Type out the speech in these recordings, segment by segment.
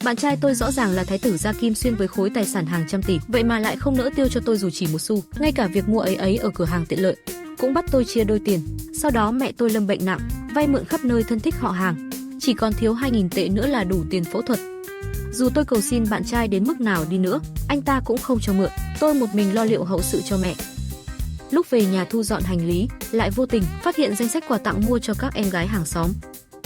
Bạn trai tôi rõ ràng là thái tử gia Kim Xuyên với khối tài sản hàng trăm tỷ, vậy mà lại không nỡ tiêu cho tôi dù chỉ một xu. Ngay cả việc mua ấy ở cửa hàng tiện lợi cũng bắt tôi chia đôi tiền. Sau đó mẹ tôi lâm bệnh nặng, vay mượn khắp nơi thân thích họ hàng, chỉ còn thiếu 2.000 tệ nữa là đủ tiền phẫu thuật. Dù tôi cầu xin bạn trai đến mức nào đi nữa, anh ta cũng không cho mượn. Tôi một mình lo liệu hậu sự cho mẹ. Lúc về nhà thu dọn hành lý, lại vô tình phát hiện danh sách quà tặng mua cho các em gái hàng xóm.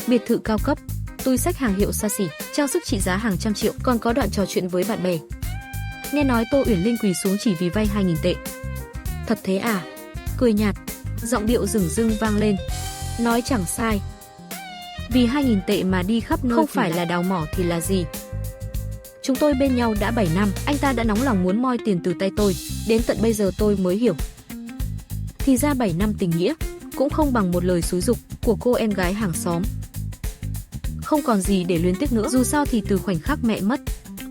Biệt thự cao cấp, túi xách hàng hiệu xa xỉ, trang sức trị giá hàng trăm triệu, còn có đoạn trò chuyện với bạn bè. Nghe nói Tô Uyển Linh quỳ xuống chỉ vì vay 2.000 tệ. Thật thế à? Cười nhạt, giọng điệu dửng dưng vang lên. Nói chẳng sai. Vì 2.000 tệ mà đi khắp nơi không phải là đào mỏ thì là gì? Chúng tôi bên nhau đã 7 năm, anh ta đã nóng lòng muốn moi tiền từ tay tôi, đến tận bây giờ tôi mới hiểu. Thì ra 7 năm tình nghĩa cũng không bằng một lời xúi giục của cô em gái hàng xóm. Không còn gì để luyến tiếc nữa, dù sao thì từ khoảnh khắc mẹ mất,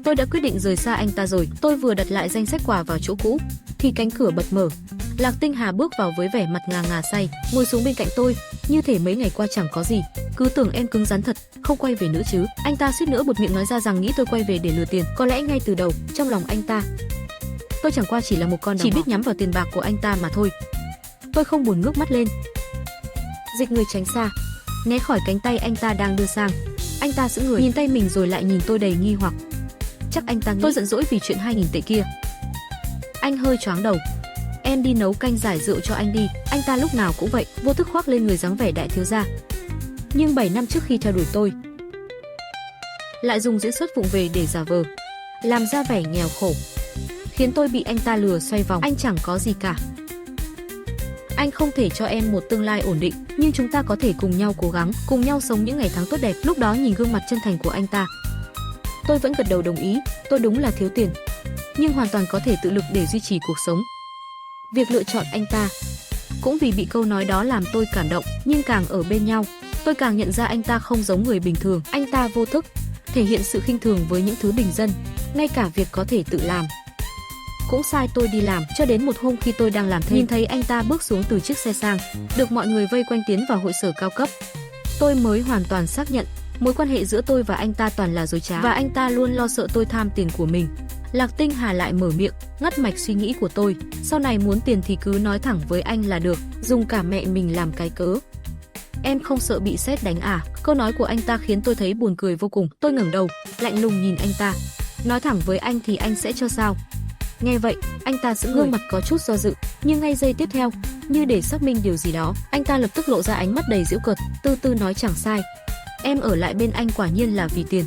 tôi đã quyết định rời xa anh ta rồi. Tôi vừa đặt lại danh sách quà vào chỗ cũ thì cánh cửa bật mở. Lạc Tinh Hà bước vào với vẻ mặt ngà ngà say, ngồi xuống bên cạnh tôi, như thể mấy ngày qua chẳng có gì. Cứ tưởng em cứng rắn thật, không quay về nữa chứ? Anh ta suýt nữa buột miệng nói ra rằng nghĩ tôi quay về để lừa tiền. Có lẽ ngay từ đầu, trong lòng anh ta, tôi chẳng qua chỉ là một con đào mỏ, chỉ biết nhắm vào tiền bạc của anh ta mà thôi. Tôi không buồn ngước mắt lên, dịch người tránh xa, né khỏi cánh tay anh ta đang đưa sang. Anh ta sững người, nhìn tay mình rồi lại nhìn tôi đầy nghi hoặc. Chắc anh ta nghĩ tôi giận dỗi vì chuyện 2.000 tệ kia. Anh hơi choáng đầu. Em đi nấu canh giải rượu cho anh đi. Anh ta lúc nào cũng vậy, vô thức khoác lên người dáng vẻ đại thiếu gia. Nhưng 7 năm trước khi theo đuổi tôi, lại dùng diễn xuất vụng về để giả vờ, làm ra vẻ nghèo khổ, khiến tôi bị anh ta lừa xoay vòng. Anh chẳng có gì cả. Anh không thể cho em một tương lai ổn định, nhưng chúng ta có thể cùng nhau cố gắng, cùng nhau sống những ngày tháng tốt đẹp. Lúc đó nhìn gương mặt chân thành của anh ta, tôi vẫn gật đầu đồng ý. Tôi đúng là thiếu tiền, nhưng hoàn toàn có thể tự lực để duy trì cuộc sống. Việc lựa chọn anh ta cũng vì bị câu nói đó làm tôi cảm động, nhưng càng ở bên nhau, tôi càng nhận ra anh ta không giống người bình thường. Anh ta vô thức thể hiện sự khinh thường với những thứ bình dân, ngay cả việc có thể tự làm cũng sai tôi đi làm. Cho đến một hôm khi tôi đang làm thêm, nhìn thấy anh ta bước xuống từ chiếc xe sang, được mọi người vây quanh tiến vào hội sở cao cấp, tôi mới hoàn toàn xác nhận mối quan hệ giữa tôi và anh ta toàn là dối trá, và anh ta luôn lo sợ tôi tham tiền của mình. Lạc Tinh Hà lại mở miệng, ngắt mạch suy nghĩ của tôi. Sau này muốn tiền thì cứ nói thẳng với anh là được, dùng cả mẹ mình làm cái cớ. Em không sợ bị sét đánh à? Câu nói của anh ta khiến tôi thấy buồn cười vô cùng. Tôi ngẩng đầu, lạnh lùng nhìn anh ta. Nói thẳng với anh thì anh sẽ cho sao? Nghe vậy, anh ta sững người, gương mặt có chút do dự, nhưng ngay giây tiếp theo, như để xác minh điều gì đó, anh ta lập tức lộ ra ánh mắt đầy giễu cợt, từ từ nói chẳng sai. Em ở lại bên anh quả nhiên là vì tiền.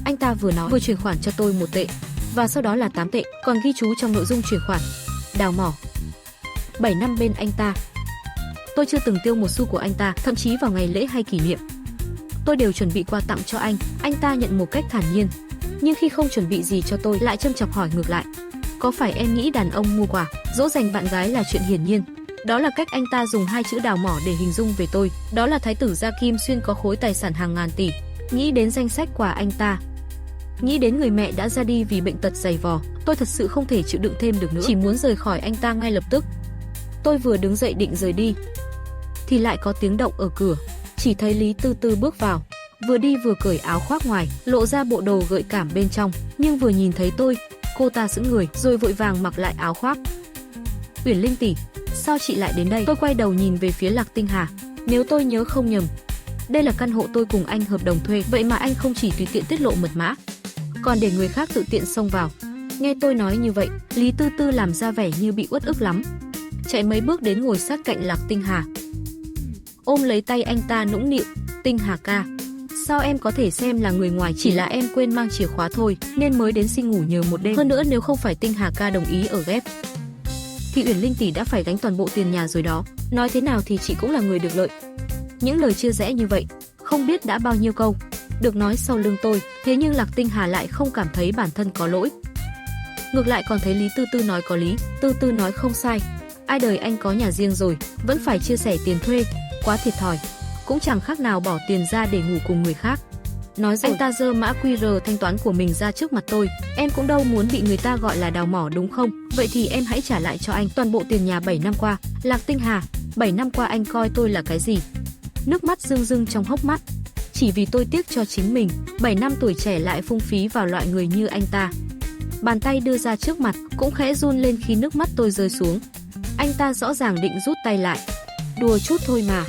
Anh ta vừa nói vừa chuyển khoản cho tôi 1 tệ, và sau đó là 8 tệ, còn ghi chú trong nội dung chuyển khoản: đào mỏ. 7 năm bên anh ta, tôi chưa từng tiêu một xu của anh ta, thậm chí vào ngày lễ hay kỷ niệm, tôi đều chuẩn bị quà tặng cho anh. Anh ta nhận một cách thản nhiên, nhưng khi không chuẩn bị gì cho tôi lại châm chọc hỏi ngược lại: có phải em nghĩ đàn ông mua quà dỗ dành bạn gái là chuyện hiển nhiên? Đó là cách anh ta dùng 2 chữ đào mỏ để hình dung về tôi. Đó là thái tử gia Kim Xuyên có khối tài sản hàng ngàn tỷ. Nghĩ đến danh sách quà anh ta, nghĩ đến người mẹ đã ra đi vì bệnh tật dày vò, tôi thật sự không thể chịu đựng thêm được nữa, chỉ muốn rời khỏi anh ta ngay lập tức. Tôi vừa đứng dậy định rời đi thì lại có tiếng động ở cửa. Chỉ thấy Lý Tư Tư bước vào, vừa đi vừa cởi áo khoác ngoài, lộ ra bộ đồ gợi cảm bên trong, nhưng vừa nhìn thấy tôi, cô ta sững người rồi vội vàng mặc lại áo khoác. Uyển Linh tỷ, sao chị lại đến đây? Tôi quay đầu nhìn về phía Lạc Tinh Hà. Nếu tôi nhớ không nhầm, đây là căn hộ tôi cùng anh hợp đồng thuê, vậy mà anh không chỉ tùy tiện tiết lộ mật mã, còn để người khác tự tiện xông vào. Nghe tôi nói như vậy, Lý Tư Tư làm ra vẻ như bị uất ức lắm, chạy mấy bước đến ngồi sát cạnh Lạc Tinh Hà, ôm lấy tay anh ta nũng nịu: Tinh Hà ca, sao em có thể xem là người ngoài, chỉ là em quên mang chìa khóa thôi nên mới đến xin ngủ nhờ một đêm. Hơn nữa nếu không phải Tinh Hà ca đồng ý ở ghép thì Uyển Linh tỷ đã phải gánh toàn bộ tiền nhà rồi đó. Nói thế nào thì chị cũng là người được lợi. Những lời chia rẽ như vậy, không biết đã bao nhiêu câu được nói sau lưng tôi, thế nhưng Lạc Tinh Hà lại không cảm thấy bản thân có lỗi. Ngược lại còn thấy Lý Tư Tư nói có lý. Tư Tư nói không sai, ai đời anh có nhà riêng rồi, vẫn phải chia sẻ tiền thuê, quá thiệt thòi, cũng chẳng khác nào bỏ tiền ra để ngủ cùng người khác. Nói rồi, anh ta giơ mã QR thanh toán của mình ra trước mặt tôi. Em cũng đâu muốn bị người ta gọi là đào mỏ đúng không? Vậy thì em hãy trả lại cho anh toàn bộ tiền nhà 7 năm qua. Lạc Tinh Hà, 7 năm qua anh coi tôi là cái gì? Nước mắt rưng rưng trong hốc mắt. chỉ vì tôi tiếc cho chính mình, 7 năm tuổi trẻ lại phung phí vào loại người như anh ta. Bàn tay đưa ra trước mặt, cũng khẽ run lên khi nước mắt tôi rơi xuống. Anh ta rõ ràng định rút tay lại. Đùa chút thôi mà.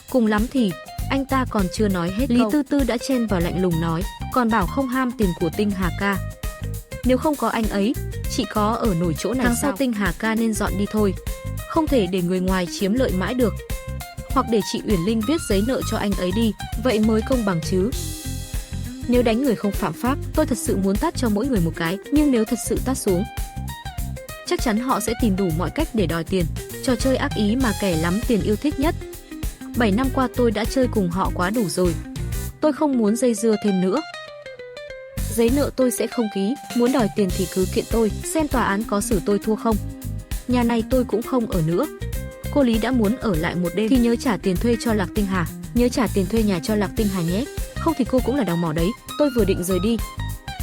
Cùng lắm thì, anh ta còn chưa nói hết Lý Tư Tư đã chen vào lạnh lùng nói, còn bảo không ham tiền của Tinh Hà ca. Nếu không có anh ấy, chị có ở nổi chỗ này sao? Tháng sau Tinh Hà ca nên dọn đi thôi. Không thể để người ngoài chiếm lợi mãi được. Hoặc để chị Uyển Linh viết giấy nợ cho anh ấy đi, vậy mới công bằng chứ. Nếu đánh người không phạm pháp, tôi thật sự muốn tát cho mỗi người một cái, nhưng nếu thật sự tát xuống, chắc chắn họ sẽ tìm đủ mọi cách để đòi tiền. Trò chơi ác ý mà kẻ lắm tiền yêu thích nhất. 7 năm qua tôi đã chơi cùng họ quá đủ rồi. Tôi không muốn dây dưa thêm nữa. Giấy nợ tôi sẽ không ký, muốn đòi tiền thì cứ kiện tôi, xem tòa án có xử tôi thua không. Nhà này tôi cũng không ở nữa. Cô Lý đã muốn ở lại một đêm thì nhớ trả tiền thuê cho Lạc Tinh Hà, nhớ trả tiền thuê nhà cho Lạc Tinh Hà nhé. Không thì cô cũng là đào mỏ đấy. Tôi vừa định rời đi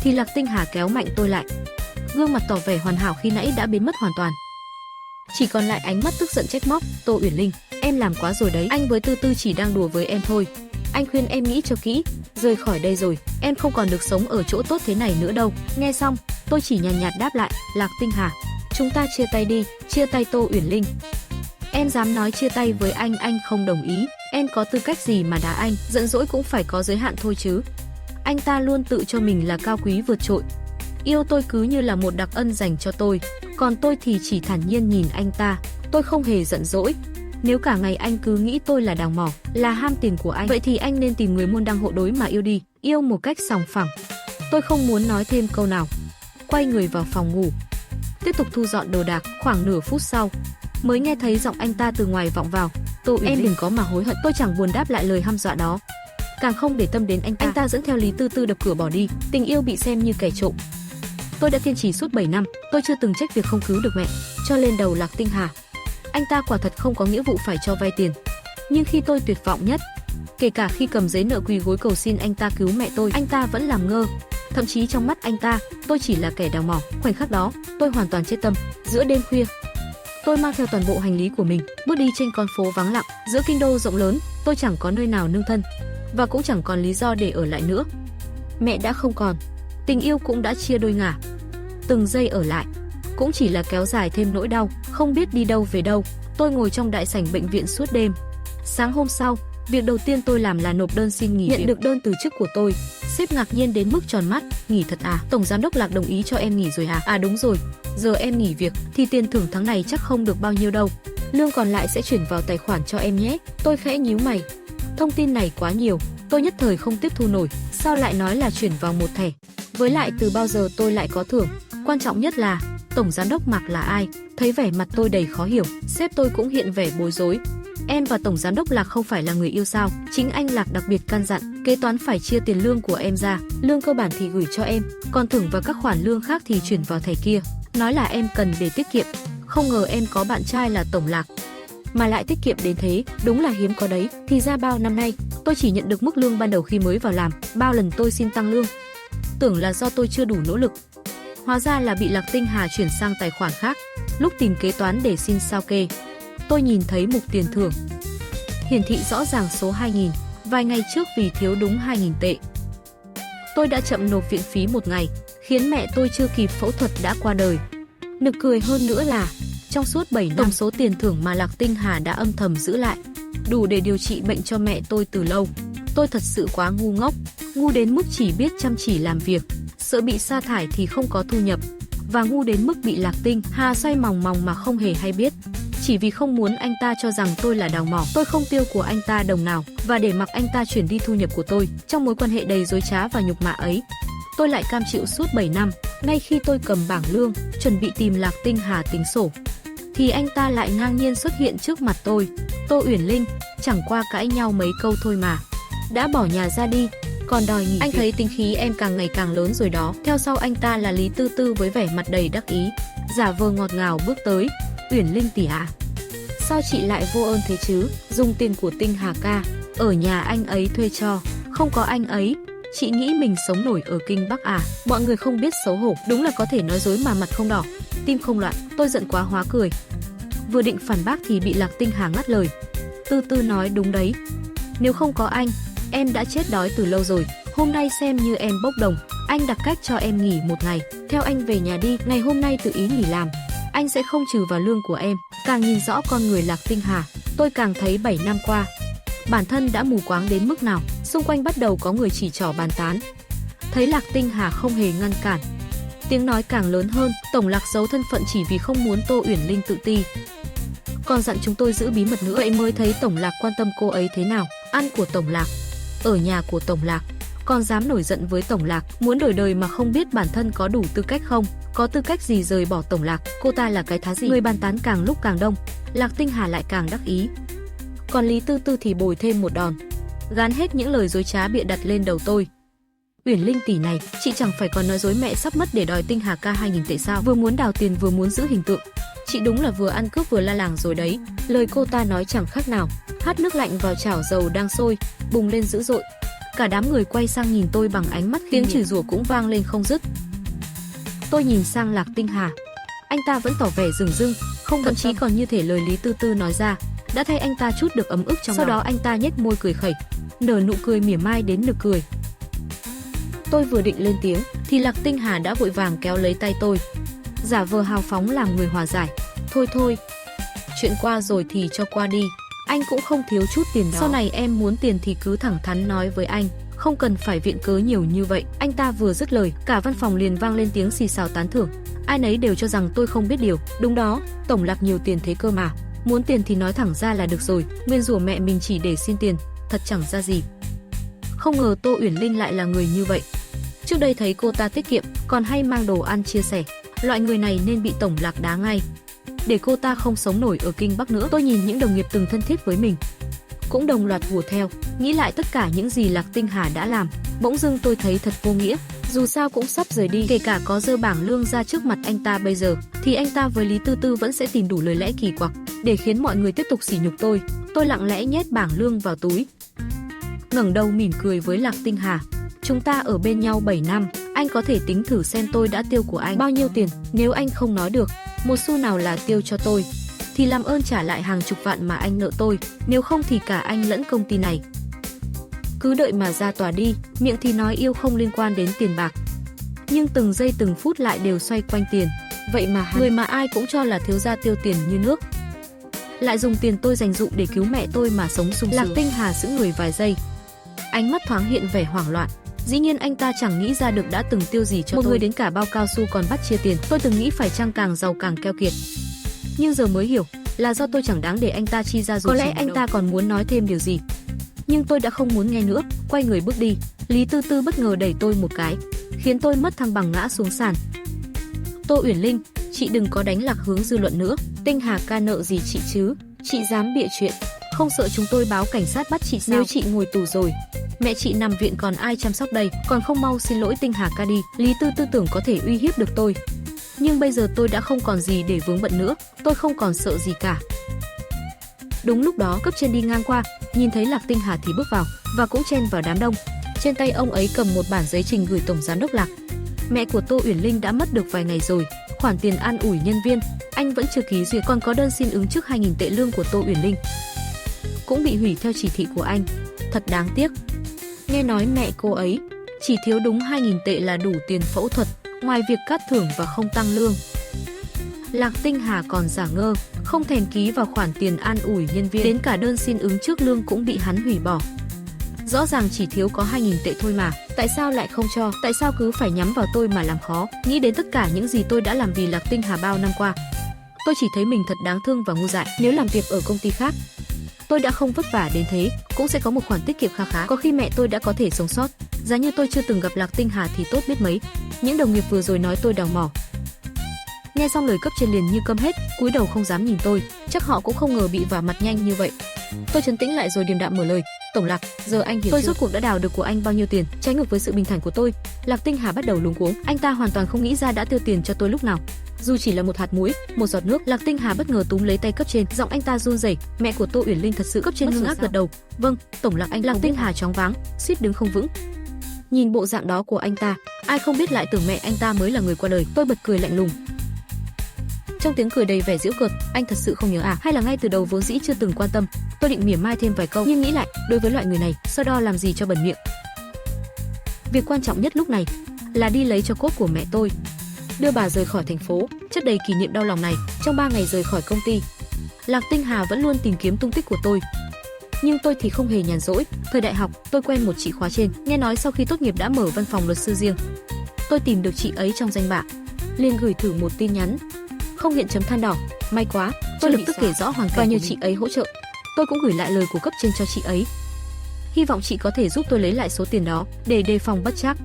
thì Lạc Tinh Hà kéo mạnh tôi lại. Gương mặt tỏ vẻ hoàn hảo khi nãy đã biến mất hoàn toàn. Chỉ còn lại ánh mắt tức giận trách móc. Tô Uyển Linh, em làm quá rồi đấy. Anh với Tư Tư chỉ đang đùa với em thôi. Anh khuyên em nghĩ cho kỹ, rời khỏi đây rồi, em không còn được sống ở chỗ tốt thế này nữa đâu. Nghe xong, tôi chỉ nhàn nhạt đáp lại, Lạc Tinh Hà, chúng ta chia tay đi. Chia tay Tô Uyển Linh? Em dám nói chia tay với anh không đồng ý. Em có tư cách gì mà đá anh? Giận dỗi cũng phải có giới hạn thôi chứ. Anh ta luôn tự cho mình là cao quý vượt trội. Yêu tôi cứ như là một đặc ân dành cho tôi, còn tôi thì chỉ thản nhiên nhìn anh ta. Tôi không hề giận dỗi. Nếu cả ngày anh cứ nghĩ tôi là đào mỏ, là ham tiền của anh, vậy thì anh nên tìm người môn đăng hộ đối mà yêu đi, yêu một cách sòng phẳng. Tôi không muốn nói thêm câu nào. Quay người vào phòng ngủ, tiếp tục thu dọn đồ đạc. Khoảng nửa phút sau, mới nghe thấy giọng anh ta từ ngoài vọng vào. Tô Uyển Linh, em đừng có mà hối hận. Tôi chẳng buồn đáp lại lời hăm dọa đó, càng không để tâm đến anh ta. Anh ta dẫn theo Lý Tư Tư đập cửa bỏ đi. Tình yêu bị xem như kẻ trộm. Tôi đã kiên trì suốt 7 năm, tôi chưa từng trách việc không cứu được mẹ, cho lên đầu Lạc Tinh Hà. Anh ta quả thật không có nghĩa vụ phải cho vay tiền. Nhưng khi tôi tuyệt vọng nhất, kể cả khi cầm giấy nợ quỳ gối cầu xin anh ta cứu mẹ tôi, anh ta vẫn làm ngơ. Thậm chí trong mắt anh ta, tôi chỉ là kẻ đào mỏ. Khoảnh khắc đó, tôi hoàn toàn chết tâm. Giữa đêm khuya, tôi mang theo toàn bộ hành lý của mình, bước đi trên con phố vắng lặng. Giữa kinh đô rộng lớn, tôi chẳng có nơi nào nương thân, và cũng chẳng còn lý do để ở lại nữa. Mẹ đã không còn, tình yêu cũng đã chia đôi ngả. Từng giây ở lại cũng chỉ là kéo dài thêm nỗi đau, không biết đi đâu về đâu. Tôi ngồi trong đại sảnh bệnh viện suốt đêm. Sáng hôm sau, việc đầu tiên tôi làm là nộp đơn xin nghỉ việc. Nhận được đơn từ chức của tôi, sếp ngạc nhiên đến mức tròn mắt. Nghỉ thật à? Tổng giám đốc Lạc đồng ý cho em nghỉ rồi hả? À đúng rồi, giờ em nghỉ việc thì tiền thưởng tháng này chắc không được bao nhiêu đâu. Lương còn lại sẽ chuyển vào tài khoản cho em nhé. Tôi khẽ nhíu mày. Thông tin này quá nhiều, tôi nhất thời không tiếp thu nổi. Sao lại nói là chuyển vào một thẻ? Với lại từ bao giờ tôi lại có thưởng? Quan trọng nhất là tổng giám đốc Mạc là ai? Thấy vẻ mặt tôi đầy khó hiểu, sếp tôi cũng hiện vẻ bối rối. Em và tổng giám đốc Lạc không phải là người yêu sao? Chính anh Lạc đặc biệt căn dặn, kế toán phải chia tiền lương của em ra, lương cơ bản thì gửi cho em, còn thưởng và các khoản lương khác thì chuyển vào thẻ kia. Nói là em cần để tiết kiệm. Không ngờ em có bạn trai là tổng Lạc mà lại tiết kiệm đến thế, đúng là hiếm có đấy. Thì ra bao năm nay tôi chỉ nhận được mức lương ban đầu khi mới vào làm. Bao lần tôi xin tăng lương, tưởng là do tôi chưa đủ nỗ lực, hóa ra là bị Lạc Tinh Hà chuyển sang tài khoản khác. Lúc tìm kế toán để xin sao kê, tôi nhìn thấy mục tiền thưởng hiển thị rõ ràng số 2.000. Vài ngày trước vì thiếu đúng 2.000 tệ, tôi đã chậm nộp viện phí một ngày, khiến mẹ tôi chưa kịp phẫu thuật đã qua đời. Nực cười hơn nữa là trong suốt 7 năm, tổng số tiền thưởng mà Lạc Tinh Hà đã âm thầm giữ lại đủ để điều trị bệnh cho mẹ tôi từ lâu. Tôi thật sự quá ngu ngốc, ngu đến mức chỉ biết chăm chỉ làm việc, sợ bị sa thải thì không có thu nhập, và ngu đến mức bị Lạc Tinh Hà xoay mòng mòng mà không hề hay biết. Chỉ vì không muốn anh ta cho rằng tôi là đào mỏ, tôi không tiêu của anh ta đồng nào, và để mặc anh ta chuyển đi thu nhập của tôi. Trong mối quan hệ đầy dối trá và nhục mạ ấy, tôi lại cam chịu suốt 7 năm. Ngay khi tôi cầm bảng lương, chuẩn bị tìm Lạc Tinh Hà tính sổ, thì anh ta lại ngang nhiên xuất hiện trước mặt tôi. Tô Uyển Linh, chẳng qua cãi nhau mấy câu thôi mà đã bỏ nhà ra đi, còn đòi nghỉ. Anh thấy tính khí em càng ngày càng lớn rồi đó. Theo sau anh ta là Lý Tư Tư với vẻ mặt đầy đắc ý, giả vờ ngọt ngào bước tới. Uyển Linh tỷ ạ, sao chị lại vô ơn thế chứ? Dùng tiền của Tinh Hà ca ở nhà anh ấy thuê cho, không có anh ấy chị nghĩ mình sống nổi ở Kinh Bắc à? Mọi người không biết xấu hổ, đúng là có thể nói dối mà mặt không đỏ, tim không loạn. Tôi giận quá hóa cười, vừa định phản bác thì bị Lạc Tinh Hà ngắt lời. Tư Tư nói đúng đấy, nếu không có anh Em đã chết đói từ lâu rồi, hôm nay xem như em bốc đồng. Anh đặt cách cho em nghỉ một ngày, theo anh về nhà đi, ngày hôm nay tự ý nghỉ làm. Anh sẽ không trừ vào lương của em. Càng nhìn rõ con người Lạc Tinh Hà, tôi càng thấy 7 năm qua, bản thân đã mù quáng đến mức nào. Xung quanh bắt đầu có người chỉ trỏ bàn tán. Thấy Lạc Tinh Hà không hề ngăn cản, tiếng nói càng lớn hơn. Tổng Lạc giấu thân phận chỉ vì không muốn Tô Uyển Linh tự ti, còn dặn chúng tôi giữ bí mật nữa. Vậy mới thấy Tổng Lạc quan tâm cô ấy thế nào. Ăn của Tổng Lạc, ở nhà của Tổng Lạc, còn dám nổi giận với Tổng Lạc. Muốn đổi đời mà không biết bản thân có đủ tư cách không. Có tư cách gì rời bỏ Tổng Lạc, cô ta là cái thá gì. Người bàn tán càng lúc càng đông, Lạc Tinh Hà lại càng đắc ý. Còn Lý Tư Tư thì bồi thêm một đòn, gán hết những lời dối trá bịa đặt lên đầu tôi. Uyển Linh tỷ này, chị chẳng phải còn nói dối mẹ sắp mất để đòi Tinh Hà ca 2.000 tệ sao? Vừa muốn đào tiền vừa muốn giữ hình tượng. Chị đúng là vừa ăn cướp vừa la làng rồi đấy. Lời cô ta nói chẳng khác nào hắt nước lạnh vào chảo dầu đang sôi, bùng lên dữ dội. Cả đám người quay sang nhìn tôi bằng ánh mắt, tiếng chửi rủa cũng vang lên không dứt. Tôi nhìn sang Lạc Tinh Hà, anh ta vẫn tỏ vẻ dửng dưng, không thậm chí còn như thể lời Lý Tư Tư nói ra đã thay anh ta chút được ấm ức trong lòng. Sau đó anh ta nhếch môi cười khẩy, nở nụ cười mỉa mai đến nực cười. Tôi vừa định lên tiếng thì Lạc Tinh Hà đã vội vàng kéo lấy tay tôi, giả vờ hào phóng làm người hòa giải. Thôi thôi, chuyện qua rồi thì cho qua đi, anh cũng không thiếu chút tiền đó. Sau này em muốn tiền thì cứ thẳng thắn nói với anh, không cần phải viện cớ nhiều như vậy. Anh ta vừa dứt lời, cả văn phòng liền vang lên tiếng xì xào tán thưởng. Ai nấy đều cho rằng tôi không biết điều. Đúng đó, Tổng Lạc nhiều tiền thế cơ mà, muốn tiền thì nói thẳng ra là được rồi. Nguyên rủa mẹ mình chỉ để xin tiền, thật chẳng ra gì. Không ngờ Tô Uyển Linh lại là người như vậy. Trước đây thấy cô ta tiết kiệm, còn hay mang đồ ăn chia sẻ. Loại người này nên bị Tổng Lạc đá ngay, để cô ta không sống nổi ở Kinh Bắc nữa. Tôi nhìn những đồng nghiệp từng thân thiết với mình cũng đồng loạt hùa theo. Nghĩ lại tất cả những gì Lạc Tinh Hà đã làm, bỗng dưng tôi thấy thật vô nghĩa. Dù sao cũng sắp rời đi, kể cả có dơ bảng lương ra trước mặt anh ta bây giờ, thì anh ta với Lý Tư Tư vẫn sẽ tìm đủ lời lẽ kỳ quặc để khiến mọi người tiếp tục sỉ nhục tôi. Tôi lặng lẽ nhét bảng lương vào túi, ngẩng đầu mỉm cười với Lạc Tinh Hà. Chúng ta ở bên nhau 7 năm, anh có thể tính thử xem tôi đã tiêu của anh bao nhiêu tiền. Nếu anh không nói được một xu nào là tiêu cho tôi, thì làm ơn trả lại hàng chục vạn mà anh nợ tôi. Nếu không thì cả anh lẫn công ty này cứ đợi mà ra tòa đi. Miệng thì nói yêu không liên quan đến tiền bạc, nhưng từng giây từng phút lại đều xoay quanh tiền. Vậy mà người mà ai cũng cho là thiếu gia tiêu tiền như nước, lại dùng tiền tôi dành dụm để cứu mẹ tôi mà sống sung sướng. Lạc Tinh Hà giữ người vài giây, ánh mắt thoáng hiện vẻ hoảng loạn. Dĩ nhiên anh ta chẳng nghĩ ra được đã từng tiêu gì cho một người đến cả bao cao su còn bắt chia tiền. Tôi từng nghĩ phải chăng càng giàu càng keo kiệt, nhưng giờ mới hiểu là do tôi chẳng đáng để anh ta chi ra. Có lẽ anh ta còn muốn nói thêm điều gì, nhưng tôi đã không muốn nghe nữa, quay người bước đi. Lý Tư Tư bất ngờ đẩy tôi một cái, khiến tôi mất thăng bằng ngã xuống sàn. Tô Uyển Linh, chị đừng có đánh lạc hướng dư luận nữa. Tinh Hà ca nợ gì chị chứ? Chị dám bịa chuyện, không sợ chúng tôi báo cảnh sát bắt chị sao? Nếu chị ngồi tù rồi, mẹ chị nằm viện còn ai chăm sóc đây? Còn không mau xin lỗi Tinh Hà ca đi. Lý Tư Tư tưởng có thể uy hiếp được tôi, nhưng bây giờ tôi đã không còn gì để vướng bận nữa, tôi không còn sợ gì cả. Đúng lúc đó cấp trên đi ngang qua, nhìn thấy Lạc Tinh Hà thì bước vào và cũng chen vào đám đông. Trên tay ông ấy cầm một bản giấy trình gửi tổng giám đốc Lạc. Mẹ của Tô Uyển Linh đã mất được vài ngày rồi, khoản tiền an ủi nhân viên anh vẫn chưa ký duyệt, còn có đơn xin ứng trước 2.000 tệ lương của Tô Uyển Linh cũng bị hủy theo chỉ thị của anh. Thật đáng tiếc. Nghe nói mẹ cô ấy chỉ thiếu đúng 2.000 tệ là đủ tiền phẫu thuật, ngoài việc cắt thưởng và không tăng lương. Lạc Tinh Hà còn giả ngơ, không thèm ký vào khoản tiền an ủi nhân viên, đến cả đơn xin ứng trước lương cũng bị hắn hủy bỏ. Rõ ràng chỉ thiếu có 2.000 tệ thôi mà, tại sao lại không cho? Tại sao cứ phải nhắm vào tôi mà làm khó? Nghĩ đến tất cả những gì tôi đã làm vì Lạc Tinh Hà bao năm qua, tôi chỉ thấy mình thật đáng thương và ngu dại. Nếu làm việc ở công ty khác, tôi đã không vất vả đến thế, cũng sẽ có một khoản tiết kiệm kha khá. Có khi mẹ tôi đã có thể sống sót. Giá như tôi chưa từng gặp Lạc Tinh Hà thì tốt biết mấy. Những đồng nghiệp vừa rồi nói tôi đào mỏ. Nghe xong lời cấp trên liền như câm hết, cúi đầu không dám nhìn tôi. Chắc họ cũng không ngờ bị vả mặt nhanh như vậy. Tôi trấn tĩnh lại rồi điềm đạm mở lời. Tổng Lạc, giờ anh hiểu tôi rốt cuộc đã đào được của anh bao nhiêu tiền. Trái ngược với sự bình thản của tôi, Lạc Tinh Hà bắt đầu luống cuống. Anh ta hoàn toàn không nghĩ ra đã tiêu tiền cho tôi lúc nào. Dù chỉ là một hạt muối, một giọt nước. Lạc Tinh Hà bất ngờ túm lấy tay cấp trên, giọng anh ta run rẩy. Mẹ của Tô Uyển Linh thật sự. Cấp trên ngưng ác gật đầu. Vâng, Tổng Lạc anh. Lạc Tinh Hà choáng váng, suýt đứng không vững. Nhìn bộ dạng đó của anh ta, ai không biết lại tưởng mẹ anh ta mới là người qua đời. Tôi bật cười lạnh lùng. Trong tiếng cười đầy vẻ giễu cợt, anh thật sự không nhớ à? Hay là ngay từ đầu vốn dĩ chưa từng quan tâm? Tôi định mỉa mai thêm vài câu, nhưng nghĩ lại, đối với loại người này, so đo làm gì cho bẩn miệng. Việc quan trọng nhất lúc này là đi lấy cho cốt của mẹ tôi, đưa bà rời khỏi thành phố. Chất đầy kỷ niệm đau lòng này, trong 3 ngày rời khỏi công ty, Lạc Tinh Hà vẫn luôn tìm kiếm tung tích của tôi. Nhưng tôi thì không hề nhàn rỗi. Thời đại học, tôi quen một chị khóa trên, nghe nói sau khi tốt nghiệp đã mở văn phòng luật sư riêng. Tôi tìm được chị ấy trong danh bạ, liền gửi thử một tin nhắn, không hiện chấm than đỏ. May quá, tôi lập tức kể rõ hoàn cảnh và nhờ chị ấy hỗ trợ. Tôi cũng gửi lại lời của cấp trên cho chị ấy, hy vọng chị có thể giúp tôi lấy lại số tiền đó để đề phòng bất trắc.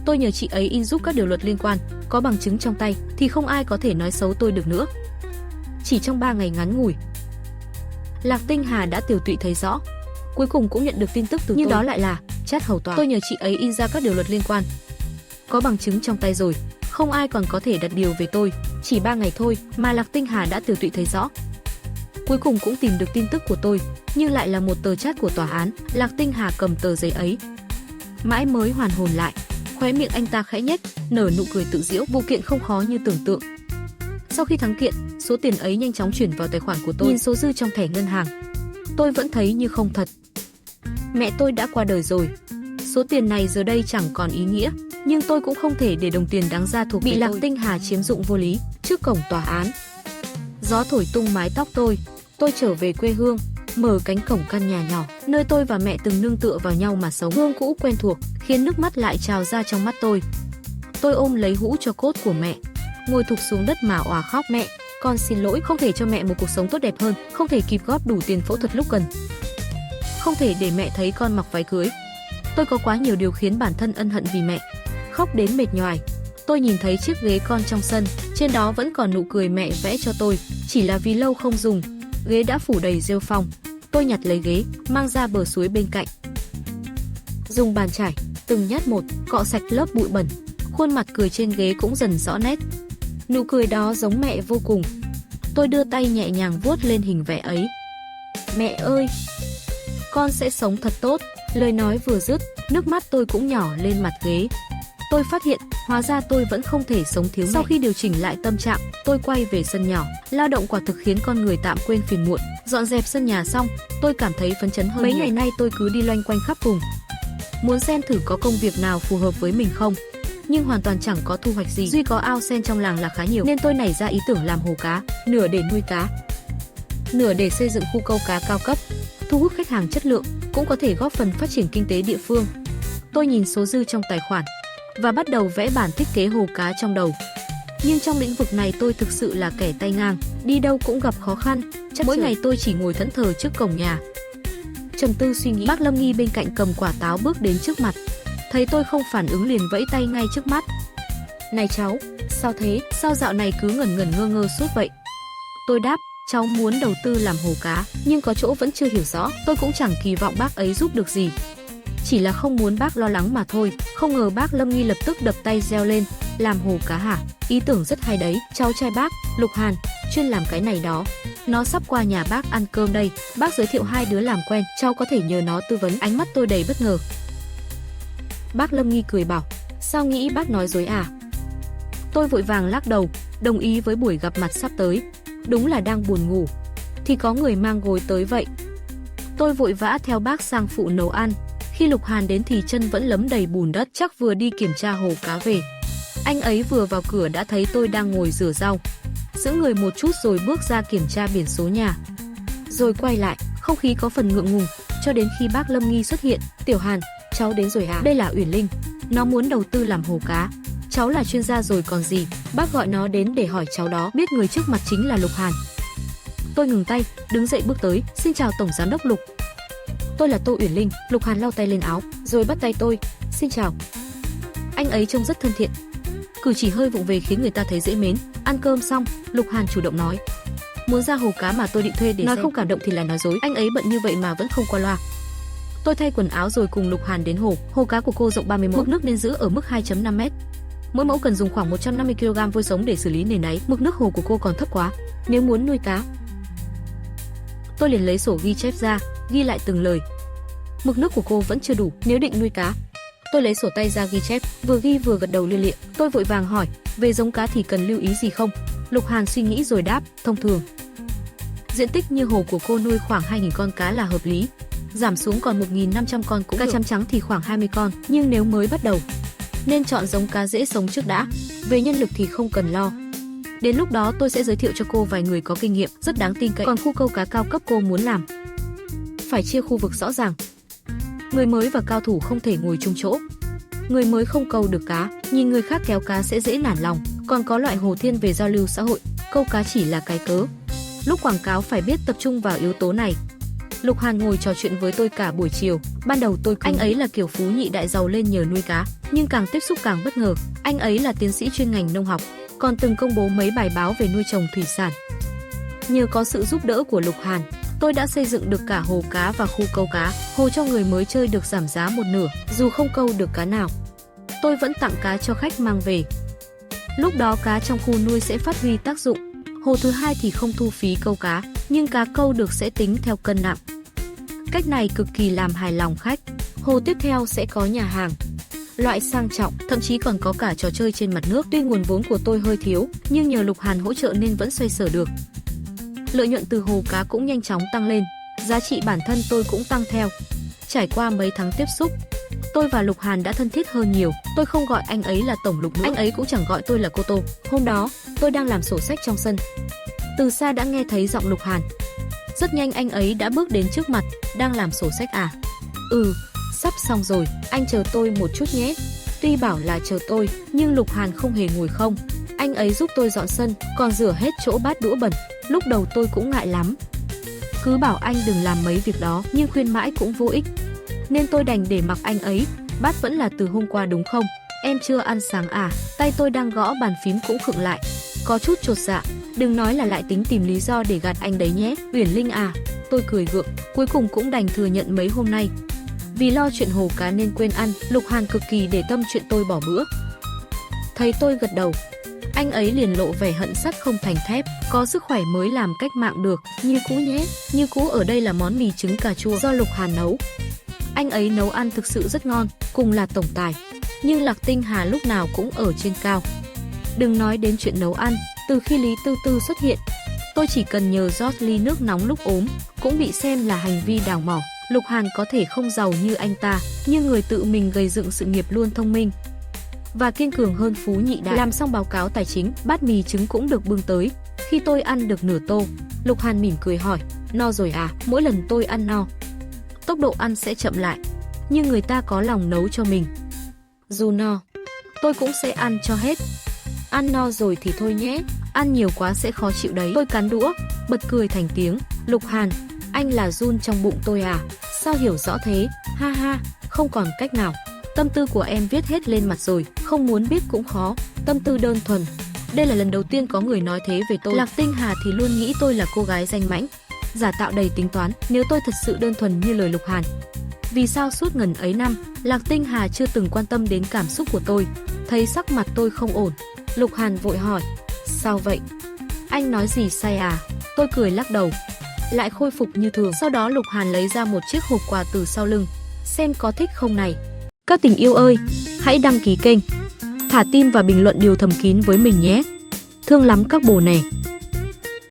Tôi nhờ chị ấy in giúp các điều luật liên quan, có bằng chứng trong tay thì không ai có thể nói xấu tôi được nữa. Chỉ trong 3 ngày ngắn ngủi, Lạc Tinh Hà đã tiều tụy thấy rõ. Cuối cùng cũng nhận được tin tức từ tôi, nhưng đó lại là chat hầu tòa. Tôi nhờ chị ấy in ra các điều luật liên quan, có bằng chứng trong tay rồi, không ai còn có thể đặt điều về tôi. Chỉ 3 ngày thôi mà Lạc Tinh Hà đã tiều tụy thấy rõ. Cuối cùng cũng tìm được tin tức của tôi, nhưng lại là một tờ chat của tòa án. Lạc Tinh Hà cầm tờ giấy ấy, mãi mới hoàn hồn lại. Khóe miệng anh ta khẽ nhếch, nở nụ cười tự giễu. Vụ kiện không khó như tưởng tượng. Sau khi thắng kiện, số tiền ấy nhanh chóng chuyển vào tài khoản của tôi. Nhìn số dư trong thẻ ngân hàng, tôi vẫn thấy như không thật. Mẹ tôi đã qua đời rồi, số tiền này giờ đây chẳng còn ý nghĩa, nhưng tôi cũng không thể để đồng tiền đáng ra thuộc bị Lạc Tinh Hà chiếm dụng vô lý. Trước cổng tòa án, gió thổi tung mái tóc tôi trở về quê hương, mở cánh cổng căn nhà nhỏ nơi tôi và mẹ từng nương tựa vào nhau mà sống. Hương cũ quen thuộc khiến nước mắt lại trào ra trong mắt tôi. Tôi ôm lấy hũ tro cốt của mẹ, ngồi thụp xuống đất mà òa khóc. Mẹ, con xin lỗi, không thể cho mẹ một cuộc sống tốt đẹp hơn, không thể kịp góp đủ tiền phẫu thuật lúc cần, không thể để mẹ thấy con mặc váy cưới. Tôi có quá nhiều điều khiến bản thân ân hận vì mẹ. Khóc đến mệt nhoài, tôi nhìn thấy chiếc ghế con trong sân, trên đó vẫn còn nụ cười mẹ vẽ cho tôi, chỉ là vì lâu không dùng, ghế đã phủ đầy rêu phong. Tôi nhặt lấy ghế, mang ra bờ suối bên cạnh, dùng bàn chải từng nhát một cọ sạch lớp bụi bẩn. Khuôn mặt cười trên ghế cũng dần rõ nét, nụ cười đó giống mẹ vô cùng. Tôi đưa tay nhẹ nhàng vuốt lên hình vẽ ấy. Mẹ ơi, con sẽ sống thật tốt. Lời nói vừa dứt, nước mắt tôi cũng nhỏ lên mặt ghế. Tôi phát hiện, hóa ra tôi vẫn không thể sống thiếu mẹ. Sau khi điều chỉnh lại tâm trạng, tôi quay về sân nhỏ. Lao động quả thực khiến con người tạm quên phiền muộn. Dọn dẹp sân nhà xong, tôi cảm thấy phấn chấn hơn. Mấy ngày nay tôi cứ đi loanh quanh khắp vùng, muốn xem thử có công việc nào phù hợp với mình không, nhưng hoàn toàn chẳng có thu hoạch gì. Duy có ao sen trong làng là khá nhiều, nên tôi nảy ra ý tưởng làm hồ cá, nửa để nuôi cá, nửa để xây dựng khu câu cá cao cấp, thu hút khách hàng chất lượng, cũng có thể góp phần phát triển kinh tế địa phương. Tôi nhìn số dư trong tài khoản và bắt đầu vẽ bản thiết kế hồ cá trong đầu. Nhưng trong lĩnh vực này tôi thực sự là kẻ tay ngang, đi đâu cũng gặp khó khăn. Mỗi ngày tôi chỉ ngồi thẫn thờ trước cổng nhà, trầm tư suy nghĩ. Bác Lâm Nghi bên cạnh cầm quả táo bước đến trước mặt, thấy tôi không phản ứng liền vẫy tay ngay trước mắt. Này cháu, sao thế? Sao dạo này cứ ngẩn ngẩn ngơ ngơ suốt vậy? Tôi đáp, cháu muốn đầu tư làm hồ cá, nhưng có chỗ vẫn chưa hiểu rõ. Tôi cũng chẳng kỳ vọng bác ấy giúp được gì, chỉ là không muốn bác lo lắng mà thôi. Không ngờ bác Lâm Nghi lập tức đập tay reo lên, làm hồ cá hả? Ý tưởng rất hay đấy. Cháu trai bác, Lục Hàn, chuyên làm cái này đó. Nó sắp qua nhà bác ăn cơm đây. Bác giới thiệu hai đứa làm quen, cháu có thể nhờ nó tư vấn. Ánh mắt tôi đầy bất ngờ. Bác Lâm Nghi cười bảo, sao nghĩ bác nói dối à? Tôi vội vàng lắc đầu, đồng ý với buổi gặp mặt sắp tới. Đúng là đang buồn ngủ thì có người mang gối tới vậy. Tôi vội vã theo bác sang phụ nấu ăn. Khi Lục Hàn đến thì chân vẫn lấm đầy bùn đất, chắc vừa đi kiểm tra hồ cá về. Anh ấy vừa vào cửa đã thấy tôi đang ngồi rửa rau, giữ người một chút rồi bước ra kiểm tra biển số nhà, rồi quay lại. Không khí có phần ngượng ngùng, cho đến khi bác Lâm Nghi xuất hiện. Tiểu Hàn, cháu đến rồi hả? Đây là Uyển Linh, nó muốn đầu tư làm hồ cá. Cháu là chuyên gia rồi còn gì. Bác gọi nó đến để hỏi cháu đó. Biết người trước mặt chính là Lục Hàn. Tôi ngừng tay, đứng dậy bước tới. Xin chào Tổng Giám đốc Lục, tôi là Tô Uyển Linh. Lục Hàn lau tay lên áo, rồi bắt tay tôi. Xin chào. Anh ấy trông rất thân thiện, cử chỉ hơi vụng về khiến người ta thấy dễ mến. Ăn cơm xong, Lục Hàn chủ động nói, muốn ra hồ cá mà tôi định thuê để nói xem. Không cảm động thì là nói dối. Anh ấy bận như vậy mà vẫn không qua loa. Tôi thay quần áo rồi cùng Lục Hàn đến hồ. Hồ cá của cô rộng 30 mẫu, mực nước nên giữ ở mức 2,5 m. Mỗi mẫu cần dùng khoảng 150 kg vôi sống để xử lý nền đáy. Mực nước hồ của cô còn thấp quá nếu muốn nuôi cá. Tôi liền lấy sổ ghi chép ra, ghi lại từng lời. Mực nước của cô vẫn chưa đủ nếu định nuôi cá. Tôi lấy sổ tay ra ghi chép, vừa ghi vừa gật đầu lia lịa. Tôi vội vàng hỏi, về giống cá thì cần lưu ý gì không? Lục Hàn suy nghĩ rồi đáp, thông thường Diện tích như hồ của cô nuôi khoảng 2.000 con cá là hợp lý. Giảm xuống còn 1.500 con cũng được. Cá chấm trắng thì khoảng 20 con, nhưng nếu mới bắt đầu nên chọn giống cá dễ sống trước đã. Về nhân lực thì không cần lo. Đến lúc đó tôi sẽ giới thiệu cho cô vài người có kinh nghiệm, rất đáng tin cậy. Còn khu câu cá cao cấp cô muốn làm, phải chia khu vực rõ ràng. Người mới và cao thủ không thể ngồi chung chỗ. Người mới không câu được cá, nhìn người khác kéo cá sẽ dễ nản lòng. Còn có loại hồ thiên về giao lưu xã hội, câu cá chỉ là cái cớ. Lúc quảng cáo phải biết tập trung vào yếu tố này. Lục Hàn ngồi trò chuyện với tôi cả buổi chiều. Ban đầu tôi anh ấy là kiểu phú nhị đại giàu lên nhờ nuôi cá, nhưng càng tiếp xúc càng bất ngờ. Anh ấy là tiến sĩ chuyên ngành nông học, còn từng công bố mấy bài báo về nuôi trồng thủy sản. Nhờ có sự giúp đỡ của Lục Hàn, tôi đã xây dựng được cả hồ cá và khu câu cá. Hồ cho người mới chơi được giảm giá một nửa, dù không câu được cá nào, tôi vẫn tặng cá cho khách mang về. Lúc đó cá trong khu nuôi sẽ phát huy tác dụng. Hồ thứ hai thì không thu phí câu cá, nhưng cá câu được sẽ tính theo cân nặng. Cách này cực kỳ làm hài lòng khách. Hồ tiếp theo sẽ có nhà hàng, loại sang trọng, thậm chí còn có cả trò chơi trên mặt nước. Tuy nguồn vốn của tôi hơi thiếu, nhưng nhờ Lục Hàn hỗ trợ nên vẫn xoay sở được. Lợi nhuận từ hồ cá cũng nhanh chóng tăng lên, giá trị bản thân tôi cũng tăng theo. Trải qua mấy tháng tiếp xúc, tôi và Lục Hàn đã thân thiết hơn nhiều. Tôi không gọi anh ấy là Tổng Lục nữa, anh ấy cũng chẳng gọi tôi là cô Tô. Hôm đó, tôi đang làm sổ sách trong sân. Từ xa đã nghe thấy giọng Lục Hàn. Rất nhanh anh ấy đã bước đến trước mặt. Đang làm sổ sách à? Sắp xong rồi, anh chờ tôi một chút nhé. Tuy bảo là chờ tôi, nhưng Lục Hàn không hề ngồi không. Anh ấy giúp tôi dọn sân, còn rửa hết chỗ bát đũa bẩn. Lúc đầu tôi cũng ngại lắm, cứ bảo anh đừng làm mấy việc đó, nhưng khuyên mãi cũng vô ích, nên tôi đành để mặc anh ấy. Bát vẫn là từ hôm qua đúng không? Em chưa ăn sáng à? Tay tôi đang gõ bàn phím cũng khựng lại, có chút chột dạ. Đừng nói là lại tính tìm lý do để gạt anh đấy nhé. Uyển Linh à? Tôi cười gượng, cuối cùng cũng đành thừa nhận mấy hôm nay vì lo chuyện hồ cá nên quên ăn. Lục Hàn cực kỳ để tâm chuyện tôi bỏ bữa. Thấy tôi gật đầu, anh ấy liền lộ vẻ hận sắt không thành thép. Có sức khỏe mới làm cách mạng được, như cũ nhé. Như cũ ở đây là món mì trứng cà chua do Lục Hàn nấu. Anh ấy nấu ăn thực sự rất ngon, cùng là tổng tài, nhưng Lạc Tinh Hà lúc nào cũng ở trên cao. Đừng nói đến chuyện nấu ăn, từ khi Lý Tư Tư xuất hiện, tôi chỉ cần nhờ rót ly nước nóng lúc ốm, cũng bị xem là hành vi đào mỏ. Lục Hàn có thể không giàu như anh ta, nhưng người tự mình gây dựng sự nghiệp luôn thông minh và kiên cường hơn phú nhị đại. Làm xong báo cáo tài chính, bát mì trứng cũng được bưng tới. Khi tôi ăn được nửa tô, Lục Hàn mỉm cười hỏi, no rồi à? Mỗi lần tôi ăn no, tốc độ ăn sẽ chậm lại, nhưng người ta có lòng nấu cho mình, dù no, tôi cũng sẽ ăn cho hết. Ăn no rồi thì thôi nhé, ăn nhiều quá sẽ khó chịu đấy. Tôi cắn đũa, bật cười thành tiếng. Lục Hàn, anh là run trong bụng tôi à? Sao hiểu rõ thế? Ha ha, không còn cách nào. Tâm tư của em viết hết lên mặt rồi, không muốn biết cũng khó. Tâm tư đơn thuần. Đây là lần đầu tiên có người nói thế về tôi. Lạc Tinh Hà thì luôn nghĩ tôi là cô gái danh mãnh, giả tạo đầy tính toán. Nếu tôi thật sự đơn thuần như lời Lục Hàn, vì sao suốt ngần ấy năm, Lạc Tinh Hà chưa từng quan tâm đến cảm xúc của tôi? Thấy sắc mặt tôi không ổn, Lục Hàn vội hỏi, sao vậy? Anh nói gì sai à? Tôi cười lắc đầu, lại khôi phục như thường. Sau đó Lục Hàn lấy ra một chiếc hộp quà từ sau lưng, xem có thích không này. Các tình yêu ơi, hãy đăng ký kênh, thả tim và bình luận điều thầm kín với mình nhé. Thương lắm các bồ nè.